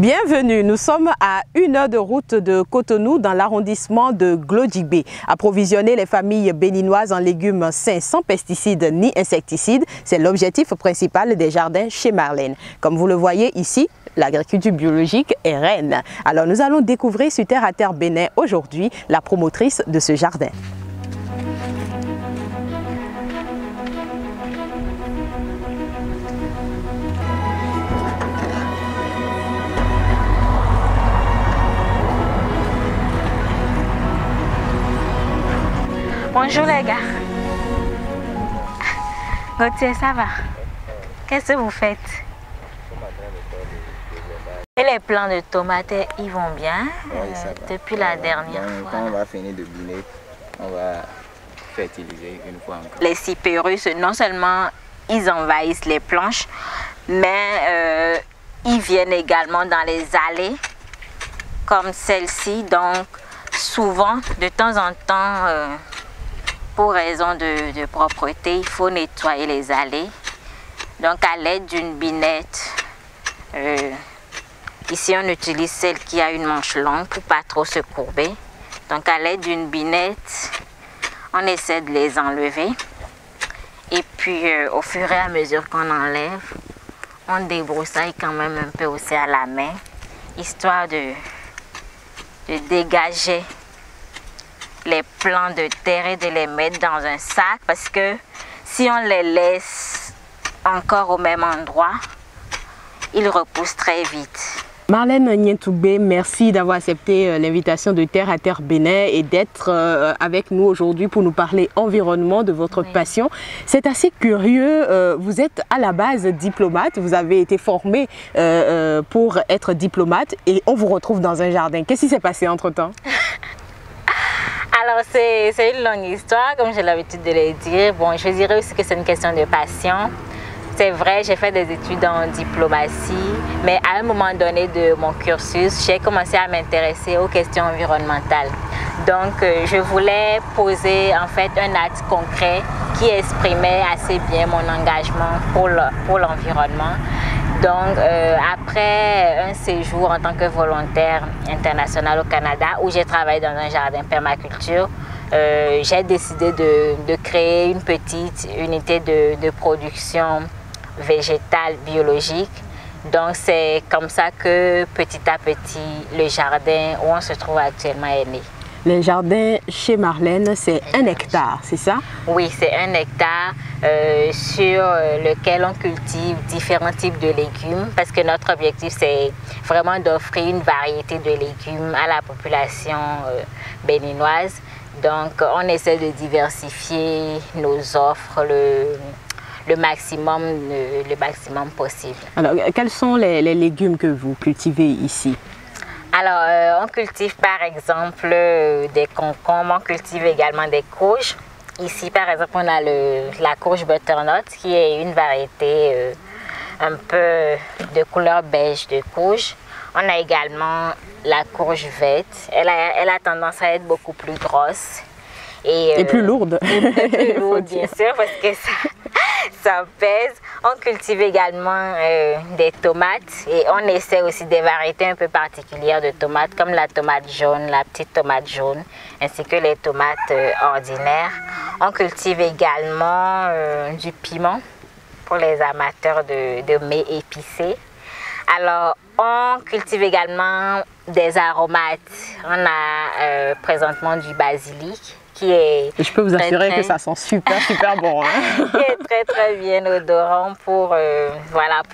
Bienvenue, nous sommes à 1 heure de route de Cotonou dans l'arrondissement de Glodjibé. Approvisionner les familles béninoises en légumes sains sans pesticides ni insecticides, c'est l'objectif principal des jardins chez Marlène. Comme vous le voyez ici, l'agriculture biologique est reine. Alors nous allons découvrir sur Terre à Terre Bénin aujourd'hui la promotrice de ce jardin. Bonjour les gars. Gauthier, ça va? Qu'est-ce que vous faites? Et les plants de tomates, ils vont bien depuis la dernière fois. Quand on va finir de biner, on va fertiliser une fois encore. Les cypérus, non seulement ils envahissent les planches, mais ils viennent également dans les allées comme celle-ci. Donc souvent, de temps en temps, pour raison de propreté, il faut nettoyer les allées. Donc à l'aide d'une binette, ici on utilise celle qui a une manche longue pour pas trop se courber. Donc à l'aide d'une binette, on essaie de les enlever. Et puis au fur et à mesure qu'on enlève, on débroussaille quand même un peu aussi à la main, histoire de dégager les plants de terre et de les mettre dans un sac, parce que si on les laisse encore au même endroit, ils repoussent très vite. Marlène Nientoubé, merci d'avoir accepté l'invitation de Terre à Terre Bénin et d'être avec nous aujourd'hui pour nous parler environnement, de votre passion. C'est assez curieux, vous êtes à la base diplomate, vous avez été formé pour être diplomate et on vous retrouve dans un jardin. Qu'est-ce qui s'est passé entre-temps? Alors c'est une longue histoire, comme j'ai l'habitude de le dire. Bon, je dirais aussi que c'est une question de passion. C'est vrai, j'ai fait des études en diplomatie, mais à un moment donné de mon cursus, j'ai commencé à m'intéresser aux questions environnementales. Donc je voulais poser en fait un acte concret qui exprimait assez bien mon engagement pour l'environnement. Donc après un séjour en tant que volontaire international au Canada où j'ai travaillé dans un jardin permaculture, j'ai décidé de créer une petite unité de production végétale biologique. Donc c'est comme ça que petit à petit le jardin où on se trouve actuellement est né. Le jardin chez Marlène, c'est 1 hectare, c'est ça? Oui, c'est 1 hectare sur lequel on cultive différents types de légumes, parce que notre objectif, c'est vraiment d'offrir une variété de légumes à la population béninoise. Donc, on essaie de diversifier nos offres le maximum possible. Alors, quels sont les légumes que vous cultivez ici? Alors, on cultive par exemple des concombres, on cultive également des courges. Ici, par exemple, on a la courge butternut qui est une variété un peu de couleur beige de courge. On a également la courge verte. Elle a tendance à être beaucoup plus grosse. Et plus lourde. Et plus lourde, bien sûr, parce que ça pèse. On cultive également des tomates et on essaie aussi des variétés un peu particulières de tomates comme la tomate jaune, la petite tomate jaune, ainsi que les tomates ordinaires. On cultive également du piment pour les amateurs de mets épicés. Alors, on cultive également des aromates. On a présentement du basilic. Je peux vous assurer que ça sent super bon. Hein? Qui est très bien odorant pour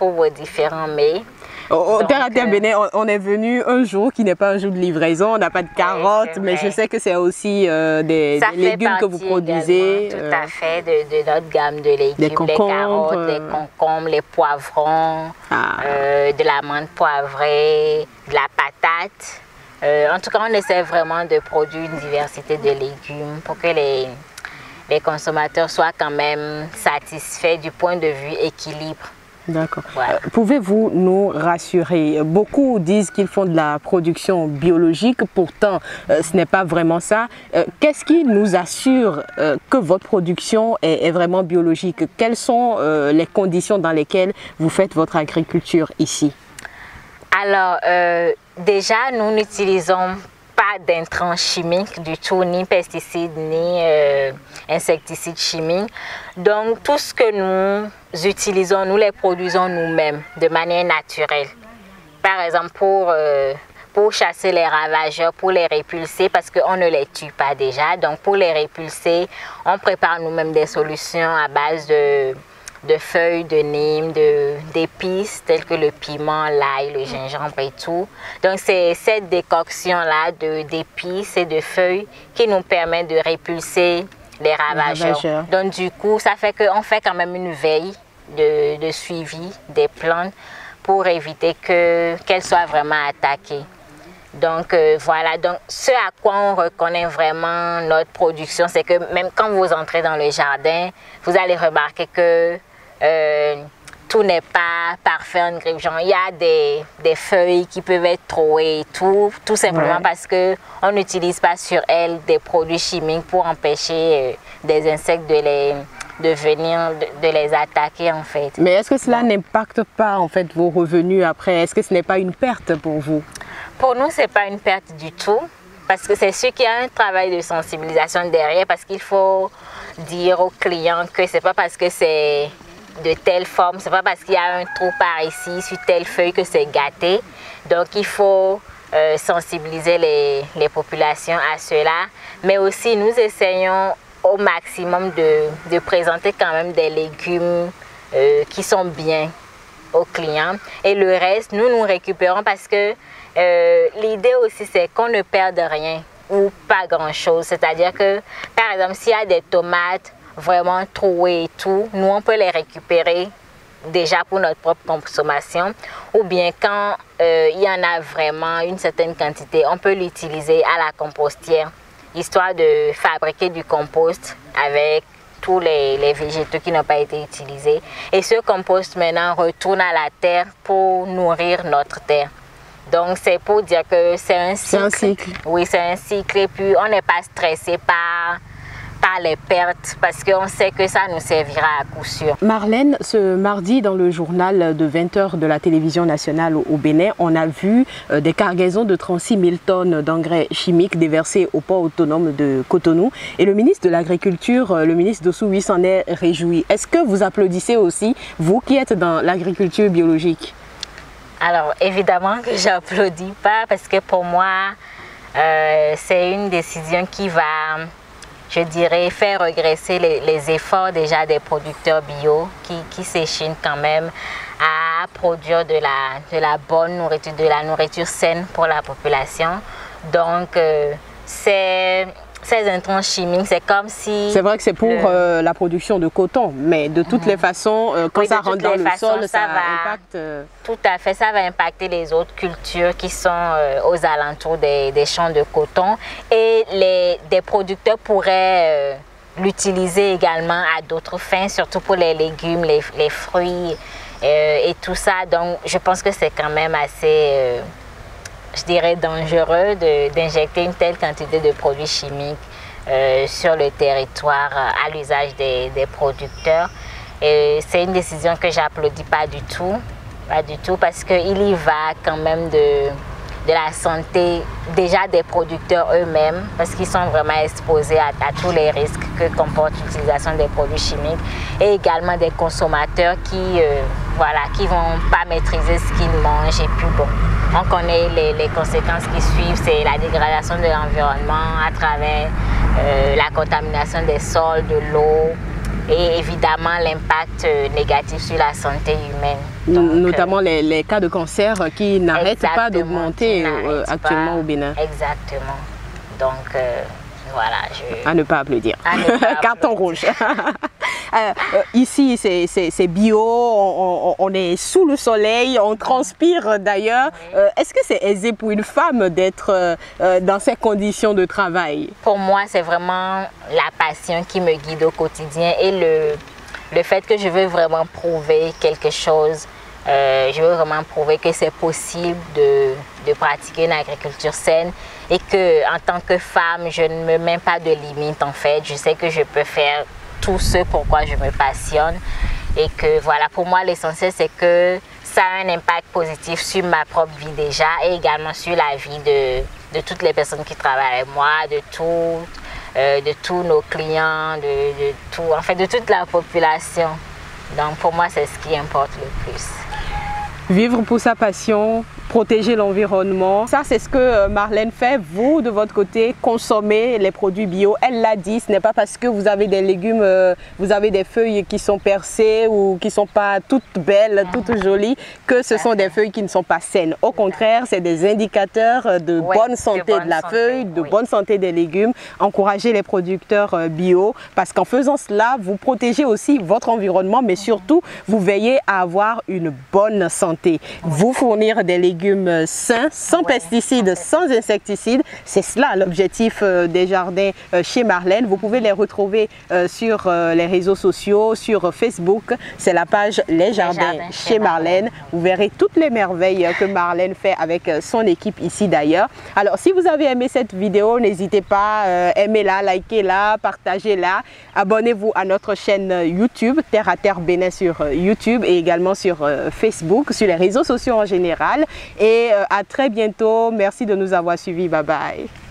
vos différents mets. Au Terre à Terre Bénin, on est venu un jour qui n'est pas un jour de livraison, on n'a pas de carottes, mais je sais que c'est aussi des légumes que vous produisez. Tout à fait, de notre gamme de légumes, les carottes, les concombres, les poivrons, de la menthe poivrée, de la patate. En tout cas, on essaie vraiment de produire une diversité de légumes pour que les consommateurs soient quand même satisfaits du point de vue équilibre. D'accord. Voilà. Pouvez-vous nous rassurer? Beaucoup disent qu'ils font de la production biologique, pourtant ce n'est pas vraiment ça. Qu'est-ce qui nous assure que votre production est vraiment biologique? Quelles sont les conditions dans lesquelles vous faites votre agriculture ici? Alors, déjà, nous n'utilisons pas d'intrants chimiques du tout, ni pesticides, ni insecticides chimiques. Donc, tout ce que nous utilisons, nous les produisons nous-mêmes de manière naturelle. Par exemple, pour chasser les ravageurs, pour les répulser, parce qu'on ne les tue pas déjà. Donc, pour les répulser, on prépare nous-mêmes des solutions à base de feuilles de nîmes, d'épices telles que le piment, l'ail, le gingembre et tout. Donc c'est cette décoction-là d'épices et de feuilles qui nous permet de répulser les ravageurs. Donc du coup, ça fait qu'on fait quand même une veille de suivi des plantes pour éviter qu'elles soient vraiment attaquées. Donc voilà, donc ce à quoi on reconnaît vraiment notre production, c'est que même quand vous entrez dans le jardin, vous allez remarquer que tout n'est pas parfait en grippe. Genre, il y a des feuilles qui peuvent être trouées et tout simplement parce qu'on n'utilise pas sur elles des produits chimiques pour empêcher des insectes de les attaquer en fait. Mais est-ce que cela n'impacte pas en fait vos revenus après? Est-ce que ce n'est pas une perte pour vous? Pour nous, ce n'est pas une perte du tout. Parce que c'est sûr qu'il y a un travail de sensibilisation derrière, parce qu'il faut dire aux clients que c'est pas parce que c'est de telle forme, c'est pas parce qu'il y a un trou par ici sur telle feuille que c'est gâté. Donc il faut sensibiliser les populations à cela. Mais aussi nous essayons au maximum de présenter quand même des légumes qui sont bien aux clients. Et le reste, nous récupérons parce que l'idée aussi c'est qu'on ne perde rien ou pas grand chose. C'est-à-dire que par exemple s'il y a des tomates vraiment trouées et tout, nous on peut les récupérer déjà pour notre propre consommation, ou bien quand il y en a vraiment une certaine quantité, on peut l'utiliser à la compostière, histoire de fabriquer du compost avec tous les végétaux qui n'ont pas été utilisés. Et ce compost maintenant retourne à la terre pour nourrir notre terre. Donc c'est pour dire que c'est un cycle. C'est un cycle. Oui, c'est un cycle. Et puis on n'est pas stressé par les pertes parce qu'on sait que ça nous servira à coup sûr. Marlène, ce mardi dans le journal de 20 h de la télévision nationale au Bénin, on a vu des cargaisons de 36 000 tonnes d'engrais chimiques déversées au port autonome de Cotonou. Et le ministre de l'Agriculture, le ministre Dossou, s'en est réjoui. Est-ce que vous applaudissez aussi, vous qui êtes dans l'agriculture biologique? Alors évidemment que j'applaudis pas parce que pour moi, c'est une décision qui va, je dirais, faire regresser les efforts déjà des producteurs bio qui s'échinent quand même à produire de la bonne nourriture, de la nourriture saine pour la population. Donc, ces intrants chimiques, c'est comme si... C'est vrai que c'est pour la production de coton, mais de toutes les façons, quand ça rentre dans le sol, ça impacte... Tout à fait, ça va impacter les autres cultures qui sont aux alentours des champs de coton. Et des producteurs pourraient l'utiliser également à d'autres fins, surtout pour les légumes, les fruits et tout ça. Donc, je pense que c'est quand même assez... je dirais dangereux d'injecter une telle quantité de produits chimiques sur le territoire à l'usage des producteurs. C'est une décision que j'applaudis pas du tout parce qu'il y va quand même de la santé déjà des producteurs eux-mêmes, parce qu'ils sont vraiment exposés à tous les risques que comporte l'utilisation des produits chimiques, et également des consommateurs qui vont pas maîtriser ce qu'ils mangent. Et puis bon, on connaît les conséquences qui suivent, c'est la dégradation de l'environnement à travers la contamination des sols, de l'eau, et évidemment l'impact négatif sur la santé humaine. Donc, notamment les cas de cancer qui n'arrêtent pas d'augmenter actuellement au Bénin. Exactement. Donc voilà. À ne pas applaudir. Carton rouge. Ici, c'est bio, on est sous le soleil, on transpire d'ailleurs. Oui. Est-ce que c'est aisé pour une femme d'être dans ces conditions de travail? Pour moi, c'est vraiment la passion qui me guide au quotidien et le fait que je veux vraiment prouver quelque chose. Je veux vraiment prouver que c'est possible de pratiquer une agriculture saine et que en tant que femme, je ne me mets pas de limites en fait. Je sais que je peux faire tout ce pourquoi je me passionne et que voilà, pour moi l'essentiel c'est que ça a un impact positif sur ma propre vie déjà et également sur la vie de toutes les personnes qui travaillent avec moi, de tous nos clients, en fait, de toute la population. Donc pour moi, c'est ce qui importe le plus. Vivre pour sa passion, protéger l'environnement. Ça, c'est ce que Marlène fait. Vous, de votre côté, consommez les produits bio. Elle l'a dit, ce n'est pas parce que vous avez des légumes, vous avez des feuilles qui sont percées ou qui ne sont pas toutes belles, toutes jolies, que ce sont des feuilles qui ne sont pas saines. Au contraire, c'est des indicateurs de bonne santé de la feuille, de bonne santé des légumes. Encouragez les producteurs bio parce qu'en faisant cela, vous protégez aussi votre environnement, mais surtout, vous veillez à avoir une bonne santé. Vous fournir des légumes sains, sans pesticides, sans insecticides, c'est cela l'objectif des jardins chez Marlène. Vous pouvez les retrouver sur les réseaux sociaux, sur Facebook. C'est la page Les Jardins chez Marlène. Vous verrez toutes les merveilles que Marlène fait avec son équipe ici d'ailleurs. Alors si vous avez aimé cette vidéo, n'hésitez pas, aimez-la, likez-la, partagez-la. Abonnez-vous à notre chaîne YouTube, Terre à Terre Bénin sur YouTube et également sur Facebook, sur les réseaux sociaux en général. Et à très bientôt. Merci de nous avoir suivis. Bye bye.